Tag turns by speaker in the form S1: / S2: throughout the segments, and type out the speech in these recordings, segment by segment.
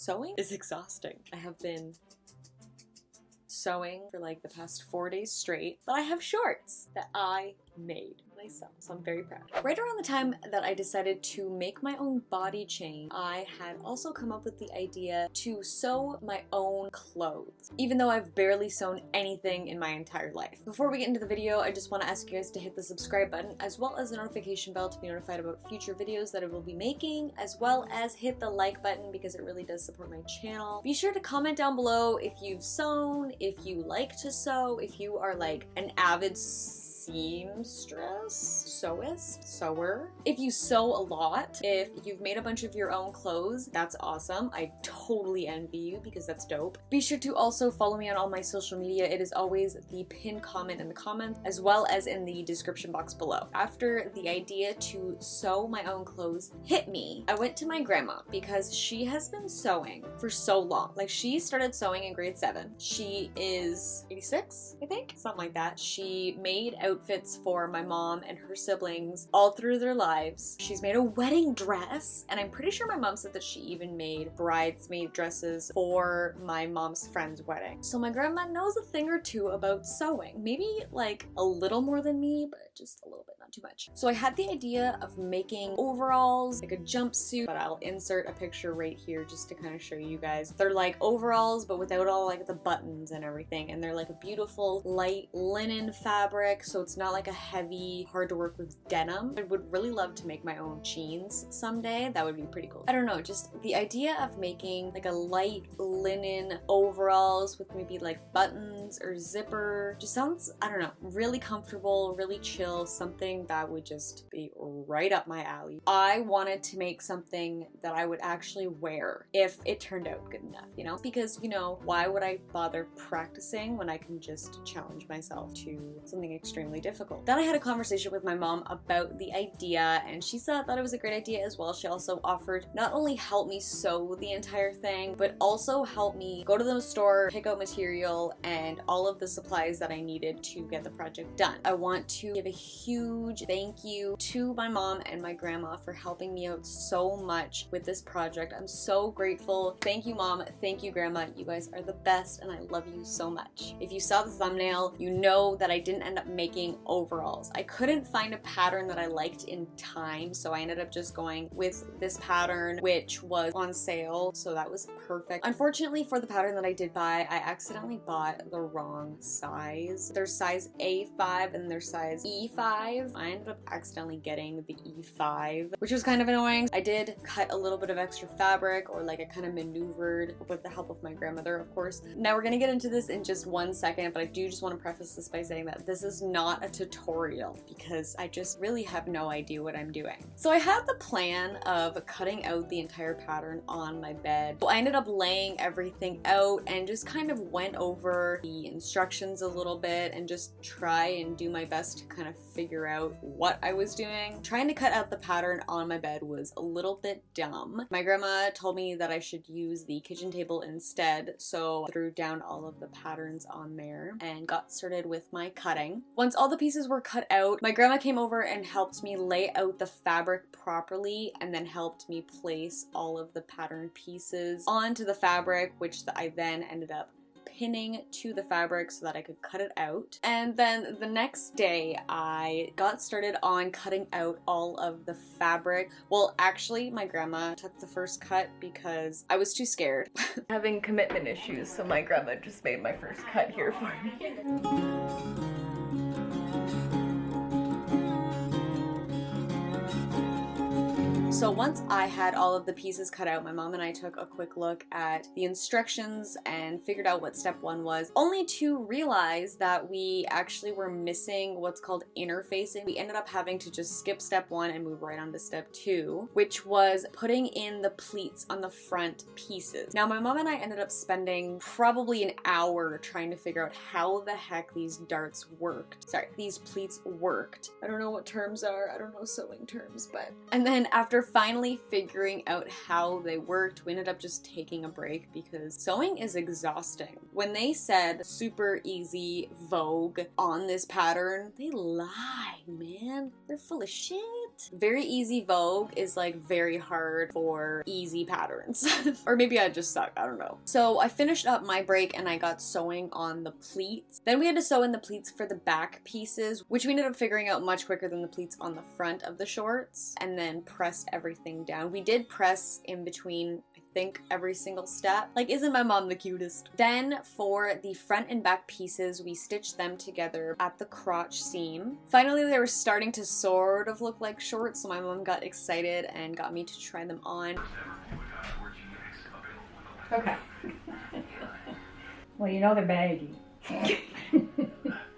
S1: Sewing is exhausting. I have been sewing for like the past 4 days straight, but I have shorts that I made myself, so I'm very proud. Right around the time that I decided to make my own body chain, I had also come up with the idea to sew my own clothes, even though I've barely sewn anything in my entire life. Before we get into the video, I just want to ask you guys to hit the subscribe button as well as the notification bell to be notified about future videos that I will be making, as well as hit the like button because it really does support my channel. Be sure to comment down below if you've sewn, if you like to sew, if you are like an avid seamstress, sewer. If you sew a lot, if you've made a bunch of your own clothes, that's awesome. I totally envy you because that's dope. Be sure to also follow me on all my social media. It is always the pinned comment in the comments as well as in the description box below. After the idea to sew my own clothes hit me, I went to my grandma because she has been sewing for so long. Like, she started sewing in grade 7. She is 86, I think, something like that. She made outfits for my mom and her siblings all through their lives. She's made a wedding dress, and I'm pretty sure my mom said that she even made bridesmaid dresses for my mom's friend's wedding. So my grandma knows a thing or two about sewing. Maybe like a little more than me, but just a little bit, not too much. So I had the idea of making overalls, like a jumpsuit, but I'll insert a picture right here just to kind of show you guys. They're like overalls, but without all like the buttons and everything, and they're like a beautiful light linen fabric, so it's not like a heavy, hard to work with denim. I would really love to make my own jeans someday. That would be pretty cool. I don't know, just the idea of making like a light linen overalls with maybe like buttons or zipper just sounds, I don't know, really comfortable, really chill, something that would just be right up my alley. I wanted to make something that I would actually wear if it turned out good enough, you know? Because, you know, why would I bother practicing when I can just challenge myself to something extremely difficult? Then I had a conversation with my mom about the idea, and she thought it was a great idea as well. She also offered not only help me sew the entire thing, but also help me go to the store, pick out material, and all of the supplies that I needed to get the project done. I want to give a huge thank you to my mom and my grandma for helping me out so much with this project. I'm so grateful. Thank you, Mom. Thank you, Grandma. You guys are the best, and I love you so much. If you saw the thumbnail, you know that I didn't end up making overalls. I couldn't find a pattern that I liked in time, so I ended up just going with this pattern, which was on sale, so that was perfect. Unfortunately, for the pattern that I did buy, I accidentally bought the wrong size. There's size A5 and there's size E5. I ended up accidentally getting the E5, which was kind of annoying. I did cut a little bit of extra fabric, or like I kind of maneuvered with the help of my grandmother, of course. Now we're gonna get into this in just 1 second, but I do just want to preface this by saying that this is not a tutorial because I just really have no idea what I'm doing. So I had the plan of cutting out the entire pattern on my bed. So I ended up laying everything out and just kind of went over the instructions a little bit and just try and do my best to kind of figure out what I was doing. Trying to cut out the pattern on my bed was a little bit dumb. My grandma told me that I should use the kitchen table instead, so I threw down all of the patterns on there and got started with my cutting. Once all the pieces were cut out, my grandma came over and helped me lay out the fabric properly and then helped me place all of the pattern pieces onto the fabric, which I then ended up pinning to the fabric so that I could cut it out. And then the next day I got started on cutting out all of the fabric. Well, actually my grandma took the first cut because I was too scared. Having commitment issues, so my grandma just made my first cut here for me. So once I had all of the pieces cut out, my mom and I took a quick look at the instructions and figured out what step 1 was, only to realize that we actually were missing what's called interfacing. We ended up having to just skip step 1 and move right on to step 2, which was putting in the pleats on the front pieces. Now my mom and I ended up spending probably an hour trying to figure out how the heck these darts worked. Sorry, these pleats worked. I don't know what terms are, I don't know sewing terms, but... And then after finally figuring out how they worked, we ended up just taking a break because sewing is exhausting. When they said super easy Vogue on this pattern, they lie, man. They're full of shit. very easy Vogue is like very hard for easy patterns. Or maybe I just suck, I don't know. So I finished up my break and I got sewing on the pleats. Then we had to sew in the pleats for the back pieces, which we ended up figuring out much quicker than the pleats on the front of the shorts, and then pressed everything down. We did press in between, I think, every single step. Like, isn't my mom the cutest? Then for the front and back pieces, we stitched them together at the crotch seam. Finally, they were starting to sort of look like shorts, so my mom got excited and got me to try them on.
S2: Okay. Well, you know they're baggy.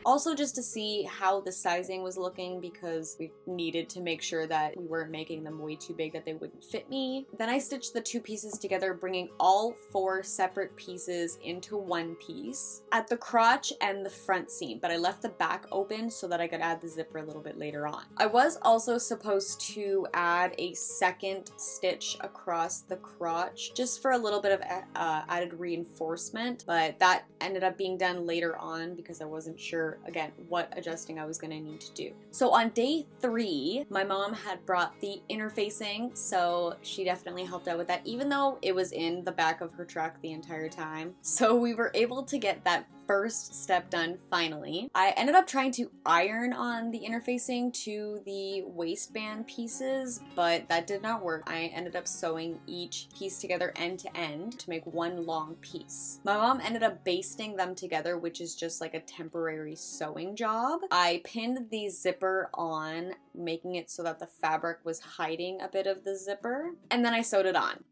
S1: Also just to see how the sizing was looking, because we needed to make sure that we weren't making them way too big that they wouldn't fit me. Then I stitched the two pieces together, bringing all 4 separate pieces into one piece at the crotch and the front seam, but I left the back open so that I could add the zipper a little bit later on. I was also supposed to add a second stitch across the crotch just for a little bit of added reinforcement, but that ended up being done later on because I wasn't sure again what adjusting I was going to need to do. So on day 3, my mom had brought the interfacing, so she definitely helped out with that, even though it was in the back of her truck the entire time. So we were able to get that first step done finally. I ended up trying to iron on the interfacing to the waistband pieces, but that did not work. I ended up sewing each piece together end to end to make one long piece. My mom ended up basting them together, which is just like a temporary sewing job. I pinned the zipper on, making it so that the fabric was hiding a bit of the zipper, and then I sewed it on.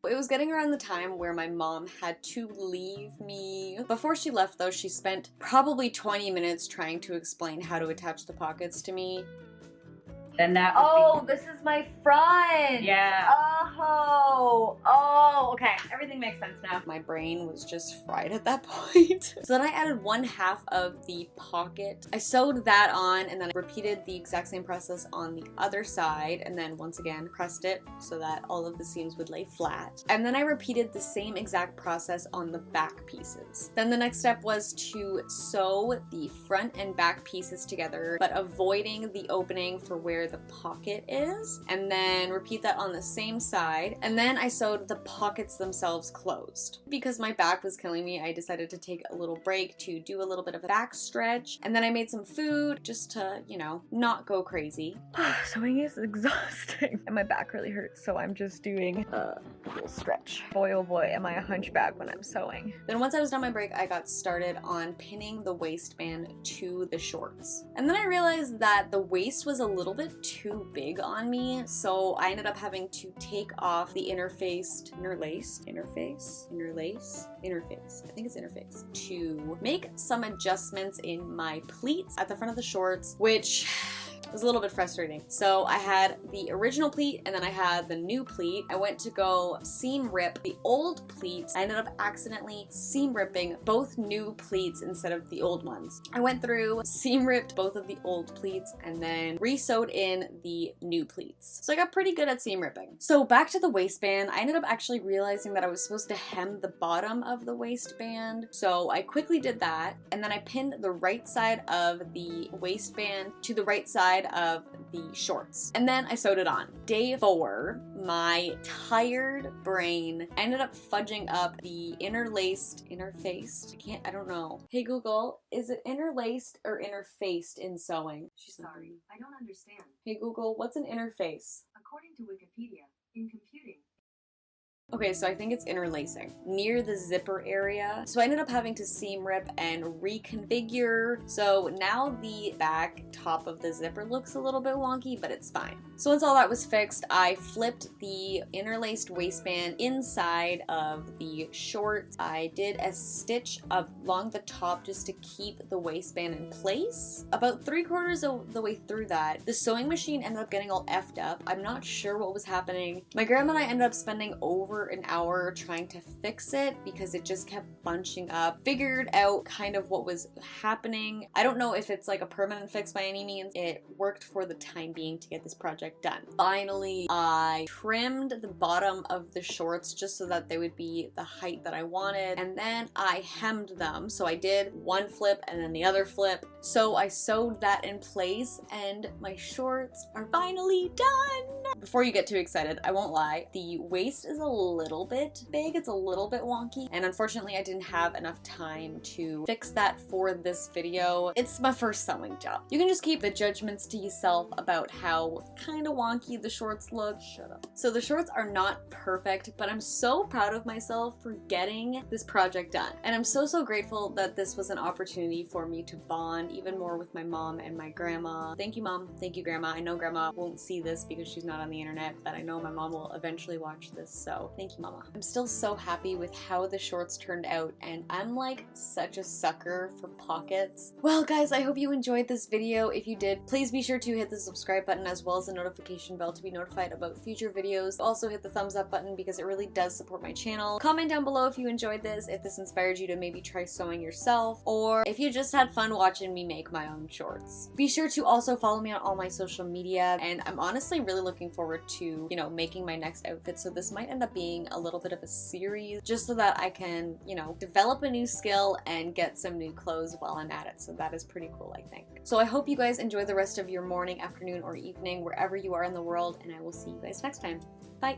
S1: It was getting around the time where my mom had to leave me. Before she left though, she spent probably 20 minutes trying to explain how to attach the pockets to me.
S2: Then that
S1: would be... this is my front!
S2: Yeah.
S1: Oh, okay. Everything makes sense now. My brain was just fried at that point. So then I added 1/2 of the pocket. I sewed that on and then I repeated the exact same process on the other side, and then once again pressed it so that all of the seams would lay flat. And then I repeated the same exact process on the back pieces. Then the next step was to sew the front and back pieces together, but avoiding the opening for where the pocket is, and then repeat that on the same side. And then I sewed the pockets themselves closed. Because my back was killing me, I decided to take a little break to do a little bit of a back stretch, and then I made some food just to, you know, not go crazy.
S3: Sewing is exhausting and my back really hurts, so I'm just doing a little stretch. Boy oh boy, am I a hunchback when I'm sewing.
S1: Then once I was done my break, I got started on pinning the waistband to the shorts. And then I realized that the waist was a little bit too big on me, so I ended up having to take off the interface, I think it's interface, to make some adjustments in my pleats at the front of the shorts, which was a little bit frustrating. So I had the original pleat and then I had the new pleat. I went to go seam rip the old pleats. I ended up accidentally seam ripping both new pleats instead of the old ones. I went through, seam ripped both of the old pleats, and then re-sewed in the new pleats. So I got pretty good at seam ripping. So back to the waistband, I ended up actually realizing that I was supposed to hem the bottom of the waistband. So I quickly did that, and then I pinned the right side of the waistband to the right side of the shorts, and then I sewed it on. Day 4, my tired brain ended up fudging up the interfaced, I don't know. Hey Google, is it interlaced or interfaced in sewing?
S4: She's sorry, I don't understand.
S1: Hey Google, what's an interface?
S4: According to Wikipedia, in computing,
S1: Okay, so I think it's interlacing near the zipper area. So I ended up having to seam rip and reconfigure. So now the back top of the zipper looks a little bit wonky, but it's fine. So once all that was fixed, I flipped the interlaced waistband inside of the shorts. I did a stitch along the top just to keep the waistband in place. About 3/4 of the way through that, the sewing machine ended up getting all effed up. I'm not sure what was happening. My grandma and I ended up spending over over an hour trying to fix it because it just kept bunching up. Figured out kind of what was happening. I don't know if it's like a permanent fix by any means. It worked for the time being to get this project done. Finally, I trimmed the bottom of the shorts just so that they would be the height that I wanted, and then I hemmed them. So I did one flip and then the other flip. So I sewed that in place and my shorts are finally done. Before you get too excited, I won't lie, the waist is a little bit big, it's a little bit wonky, and unfortunately I didn't have enough time to fix that for this video. It's my first sewing job. You can just keep the judgments to yourself about how kind of wonky the shorts look. Shut up. So the shorts are not perfect, but I'm so proud of myself for getting this project done. And I'm so grateful that this was an opportunity for me to bond even more with my mom and my grandma. Thank you, Mom. Thank you, Grandma. I know Grandma won't see this because she's not on the internet, but I know my mom will eventually watch this, so thank you, Mama. I'm still so happy with how the shorts turned out, and I'm like such a sucker for pockets. Well, guys, I hope you enjoyed this video. If you did, please be sure to hit the subscribe button as well as the notification bell to be notified about future videos. Also hit the thumbs up button because it really does support my channel. Comment down below if you enjoyed this, if this inspired you to maybe try sewing yourself, or if you just had fun watching me make my own shorts. Be sure to also follow me on all my social media, and I'm honestly really looking forward to, you know, making my next outfit, so this might end up being a little bit of a series just so that I can, you know, develop a new skill and get some new clothes while I'm at it. So that is pretty cool, I think. So I hope you guys enjoy the rest of your morning, afternoon, or evening, wherever you are in the world, and I will see you guys next time. Bye!